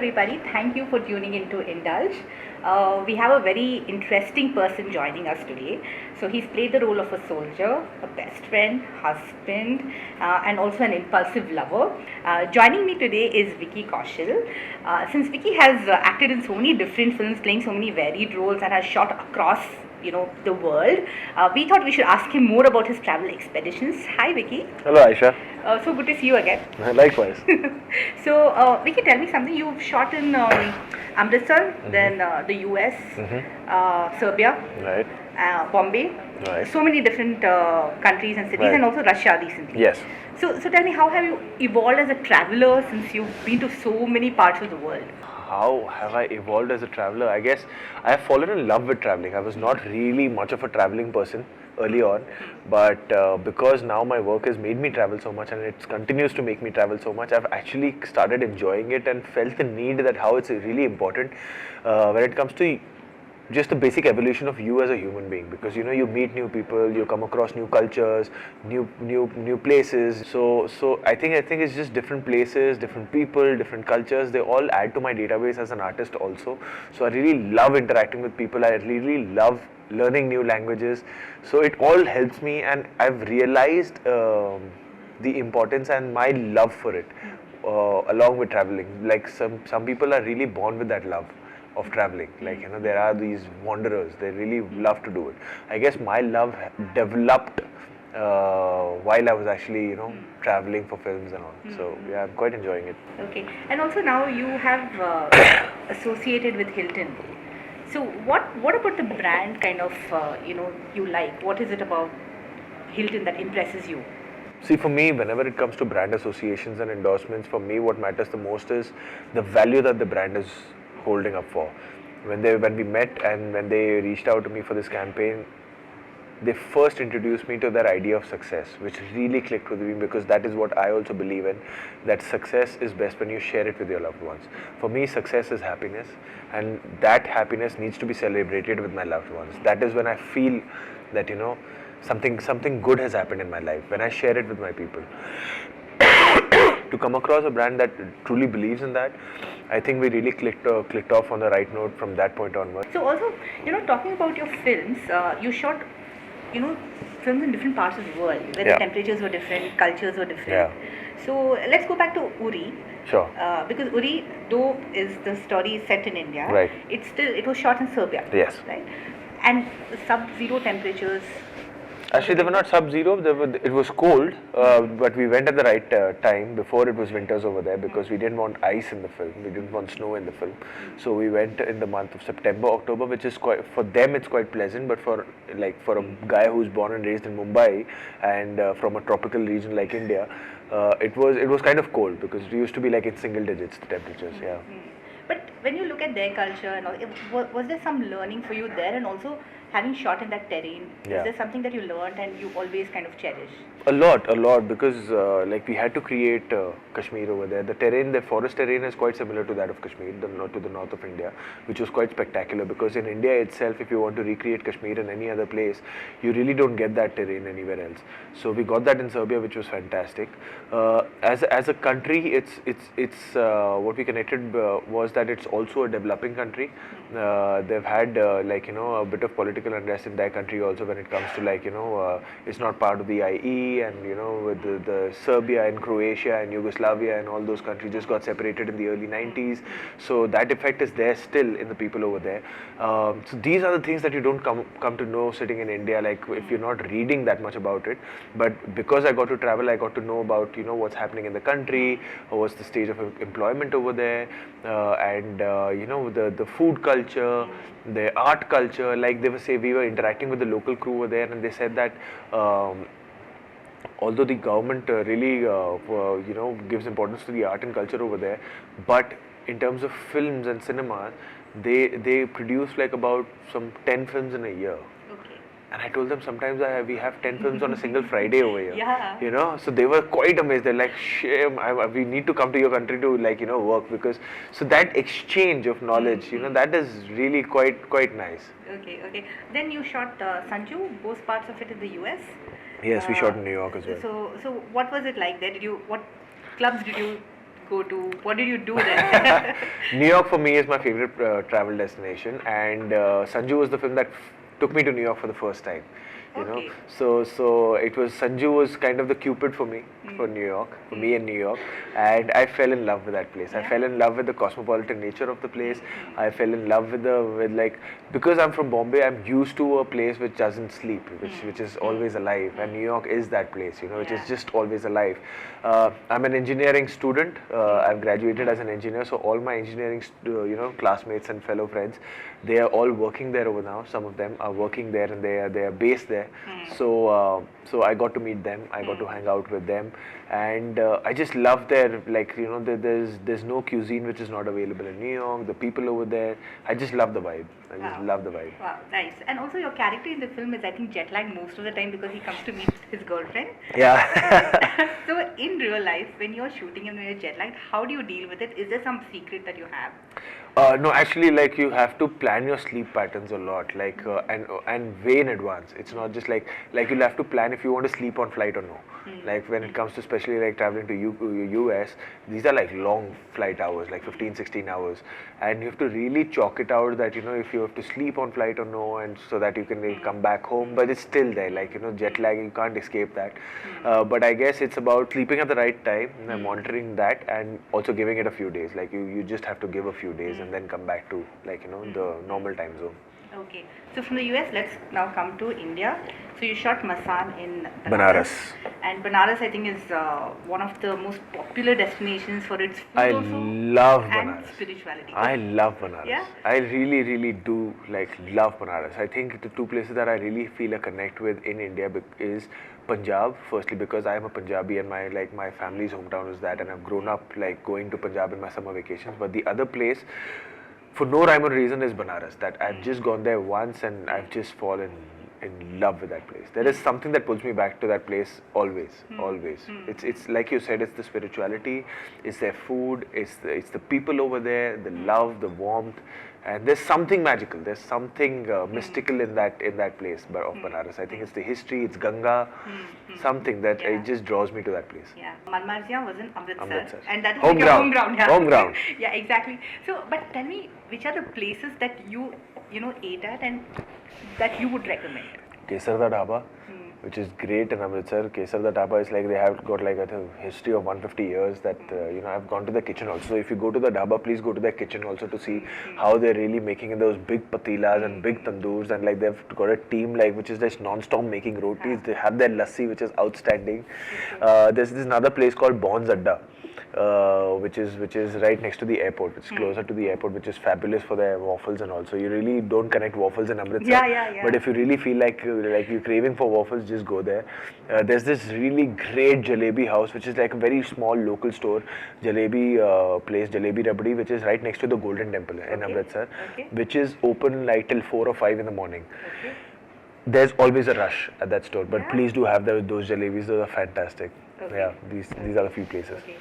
everybody. Thank you for tuning in to Indulge. We have a very interesting person joining us today. So he's played the role of a soldier, a best friend, husband, and also an impulsive lover. Joining me today is Vicky Kaushal. Since Vicky has acted in so many different films, playing so many varied roles, and has shot across the world, we thought we should ask him more about his travel expeditions. Hi, Vicky. Hello, Aisha. So good to see you again. Likewise. So, Vicky, tell me something. You've shot in Amritsar, then the US, Serbia, Right. Bombay, Right. so many different countries and cities, Right. and also Russia recently. Yes. So tell me, how have you evolved as a traveler since you've been to so many parts of the world? How have I evolved as a traveler? I guess I have fallen in love with traveling. I was not really much of a traveling person early on, but because now my work has made me travel so much and it continues to make me travel so much, I've actually started enjoying it and felt the need that how it's really important when it comes to just the basic evolution of you as a human being, because you meet new people, you come across new cultures, new places. So I think it's just different places, different people, different cultures. They all add to my database as an artist also. So I really love interacting with people. I really love learning new languages. So it all helps me, and I've realized the importance and my love for it along with traveling. Like some people are really born with that love of traveling. Like there are these wanderers, they really love to do it. I guess my love developed while I was actually traveling for films and all. So yeah, I'm quite enjoying it. Okay, and also now you have associated with Hilton. So what about the brand kind of you like? What is it about Hilton that impresses you? See, for me, whenever it comes to brand associations and endorsements, for me what matters the most is the value that the brand is holding up for. When we met and when they reached out to me for this campaign, they first introduced me to their idea of success, which really clicked with me, because that is what I also believe in, that success is best when you share it with your loved ones. For me, success is happiness, and that happiness needs to be celebrated with my loved ones. That is when I feel that something good has happened in my life, when I share it with my people. To come across a brand that truly believes in that, I think we really clicked off on the right note from that point onward. So also, talking about your films, you shot, films in different parts of the world where the temperatures were different, cultures were different. Yeah. So let's go back to Uri. Sure. Because Uri, though is the story set in India, right, it was shot in Serbia. Yes. Right. And sub-zero temperatures. Actually, they were not sub-zero. It was cold, but we went at the right time before it was winters over there, because we didn't want ice in the film. We didn't want snow in the film. So we went in the month of September, October, which is quite, for them it's quite pleasant, but for a guy who's born and raised in Mumbai and from a tropical region like India, it was kind of cold, because it used to be like in single digits, the temperatures. Yeah. But when you look at their culture and all, was there some learning for you there, and also having shot in that terrain? Yeah. Is there something that you learned and you always kind of cherish? A lot, because we had to create Kashmir over there. The terrain, the forest terrain is quite similar to that of Kashmir, to the north of India, which was quite spectacular, because in India itself, if you want to recreate Kashmir in any other place, you really don't get that terrain anywhere else. So we got that in Serbia, which was fantastic. As a country, it's what we connected was that it's also a developing country. They've had a bit of political unrest in their country also, when it comes to it's not part of the IE, and with the Serbia and Croatia and Yugoslavia and all those countries just got separated in the early 90s. So that effect is there still in the people over there. So these are the things that you don't come to know sitting in India, like if you're not reading that much about it. But because I got to travel, I got to know about what's happening in the country, what's the stage of employment over there, and the food culture, the art culture. Like we were interacting with the local crew over there, and they said that although the government really gives importance to the art and culture over there, but in terms of films and cinemas, they produce like about some 10 films in a year. And I told them sometimes we have 10 films on a single Friday over here. Yeah. So they were quite amazed. They're like, shame, we need to come to your country to work, because so that exchange of knowledge, that is really quite nice. Okay. Then you shot Sanju, both parts of it in the US. Yes, we shot in New York as well. So what was it like there? What clubs did you go to? What did you do there? New York for me is my favorite travel destination, and Sanju was the film that took me to New York for the first time. You know, Okay. so it was Sanju was kind of the Cupid for me, for New York, for me in New York, and I fell in love with that place. I Yeah. fell in love with the cosmopolitan nature of the place. I fell in love with like, because I'm from Bombay, I'm used to a place which doesn't sleep, which is always alive, and New York is that place. You know, which is Yeah. just always alive. I'm an engineering student. I've graduated as an engineer, so all my engineering classmates and fellow friends, they are all working there over now. Some of them are working there, and they are based there. So I got to meet them. I got to hang out with them, and I just love their, like, there's no cuisine which is not available in New York. The people over there, I just love the vibe. I just Wow. love the vibe. Wow, nice. And also your character in the film is, I think, jet lagged most of the time because he comes to meet his girlfriend. Yeah. So in real life, when you're shooting and when you're jet lagged, how do you deal with it? Is there some secret that you have? No, actually, like, you have to plan your sleep patterns a lot, like, and way in advance. It's not just like you'll have to plan if you want to sleep on flight or no. Like when it comes to especially like traveling to US, these are like long flight hours, like 15, 16 hours, and you have to really chalk it out that if you have to sleep on flight or no, and so that you can come back home. But it's still there, like jet lag, you can't escape that. But I guess it's about sleeping at the right time, and monitoring that, and also giving it a few days. Like you just have to give a few days and then come back to, like, the normal time zone. Okay. So from the US, let's now come to India. So you shot Masan in Banaras. And Banaras, I think, is one of the most popular destinations for its food I also love and Banaras. spirituality. I love Banaras. Yeah? I really, really do love Banaras. I think the two places that I really feel a connect with in India is Punjab. Firstly, because I am a Punjabi and my family's hometown is that, and I've grown up like going to Punjab in my summer vacations. But the other place, for no rhyme or reason, is Banaras. That I've just gone there once and I've just fallen in love with that place. There is something that pulls me back to that place always, always. It's like you said, it's the spirituality, it's their food, it's the people over there, the love, the warmth, and there's something magical. There's something mystical in that place of Banaras. I think it's the history, it's Ganga, something that Yeah. it just draws me to that place. Yeah, Marmarsia was in Amritsar, Amritsar. and that is Home like your home ground. ground. Yeah. Home ground. Yeah, exactly. So, but tell me, which are the places that you ate at and that you would recommend? Kesar Da Dhaba, which is great in Amritsar. Kesar Da Dhaba is like, they have got like a history of 150 years that, I've gone to the kitchen also. If you go to the dhaba, please go to their kitchen also to see how they're really making those big patilas and big tandoors, and like they've got a team like which is just non-stop making rotis. They have their lassi, which is outstanding. There's this another place called Bonds Adda, which is right next to the airport. It's closer to the airport, which is fabulous for their waffles and also. You really don't connect waffles in Amritsar. Yeah. But if you really feel like you're craving for waffles, just go there. There's this really great jalebi house, which is like a very small local store, jalebi place, Jalebi Rabdi, which is right next to the Golden Temple in Amritsar, which is open like till 4 or 5 in the morning. Okay. There's always a rush at that store, but Yeah. please do have those jalebis. Those are fantastic. Okay. Yeah, these are the few places. Okay.